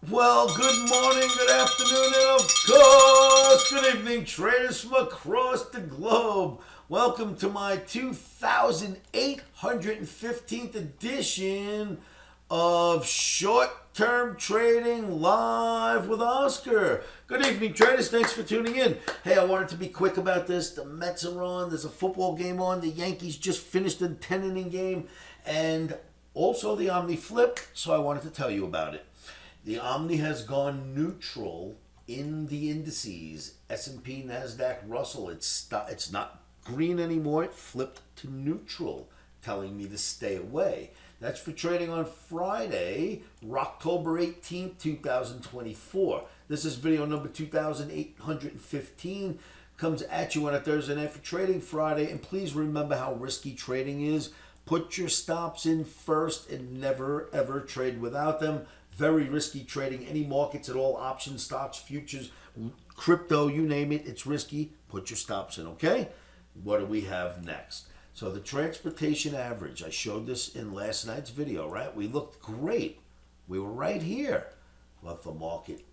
Well, good morning, good afternoon, and of course, good evening, traders from across the globe. Welcome to my 2815th edition of Short-Term Trading Live with Oscar. Good evening, traders. Thanks for tuning in. Hey, I wanted to be quick about this. The Mets are on. There's a football game on. The Yankees just finished a 10-inning game. And also the OMNI flipped, so I wanted to tell you about it. The OMNI has gone neutral in the indices. S&P, NASDAQ, Russell. It's not green anymore. It flipped to neutral, telling me to stay away. That's for trading on Friday, October 18th, 2024. This is video number 2815. Comes at you on a Thursday night for trading Friday. And please remember how risky trading is. Put your stops in first and never, ever trade without them. Very risky trading. Any markets at all, options, stocks, futures, crypto, you name it, it's risky. Put your stops in, okay? What do we have next? So the transportation average, I showed this in last night's video, right? We looked great. We were right here. But the market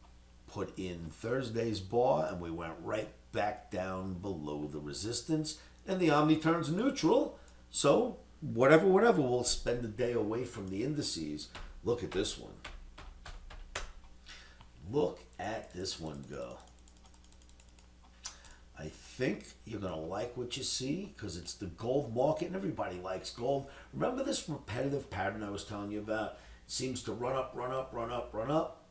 put in Thursday's bar and we went right back down below the resistance. And the OMNI turns neutral. So whatever, we'll spend a day away from the indices. Look at this one. Look at this one go. I think you're going to like what you see because it's the gold market and everybody likes gold. Remember this repetitive pattern I was telling you about? It seems to run up, run up, run up, run up,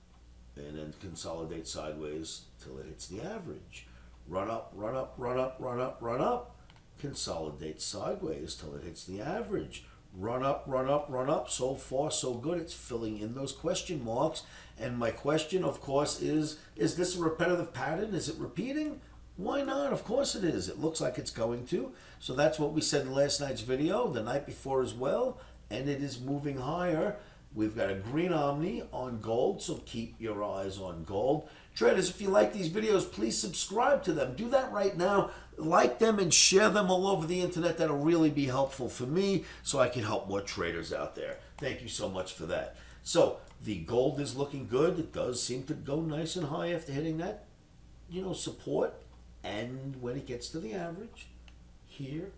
and then consolidate sideways till it hits the average. Run up, run up, run up, run up, run up, consolidate sideways till it hits the average. Run up, run up, run up. So far, so good. It's filling in those question marks. And my question, of course, is this a repetitive pattern? Is it repeating? Why not? Of course it is. It looks like it's going to. So that's what we said in last night's video, the night before as well. And it is moving higher. We've got a green OMNI on gold, so keep your eyes on gold. Traders, if you like these videos, please subscribe to them. Do that right now. Like them and share them all over the internet. That'll really be helpful for me so I can help more traders out there. Thank you so much for that. So the gold is looking good. It does seem to go nice and high after hitting that, support. And when it gets to the average, here,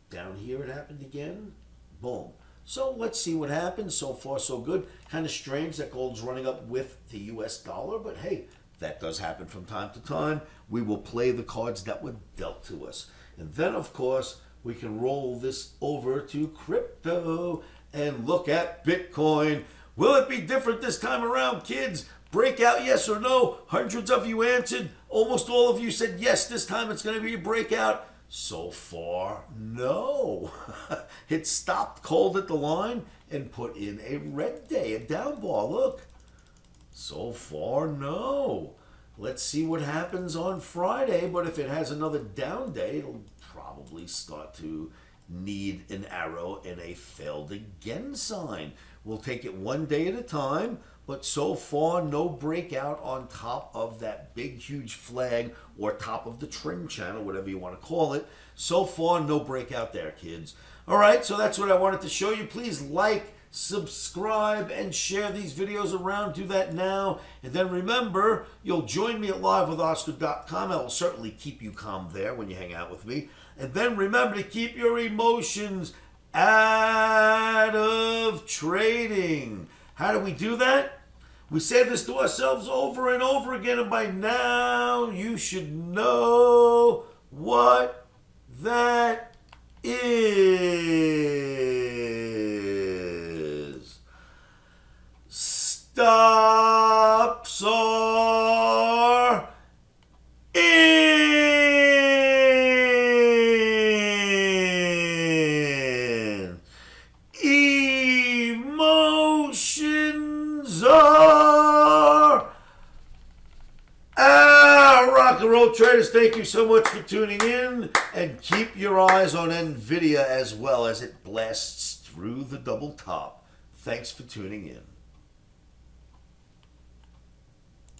down here it happened again. Boom. So let's see what happens. So far, so good. Kind of strange that gold's running up with the US dollar, but hey, that does happen from time to time. We will play the cards that were dealt to us. And then, of course, we can roll this over to crypto and look at Bitcoin. Will it be different this time around, kids? Breakout, yes or no? Hundreds of you answered. Almost all of you said yes, this time it's going to be a breakout. So far, no. It stopped cold at the line and put in a red day, a down bar. Look. So far, no. Let's see what happens on Friday, but if it has another down day, it'll probably start to need an arrow and a failed again sign. We'll take it one day at a time, but so far, no breakout on top of that big, huge flag or top of the trend channel, whatever you want to call it. So far, no breakout there, kids. All right, so that's what I wanted to show you. Please like, subscribe, and share these videos around. Do that now. And then remember, you'll join me at livewithoscar.com. I will certainly keep you calm there when you hang out with me. And then remember to keep your emotions out of trading. How do we do that? We say this to ourselves over and over again, and by now you should know what that is. Stops are in. Emotions are out. Rock and roll, traders. Thank you so much for tuning in. And keep your eyes on NVDA as well as it blasts through the double top. Thanks for tuning in.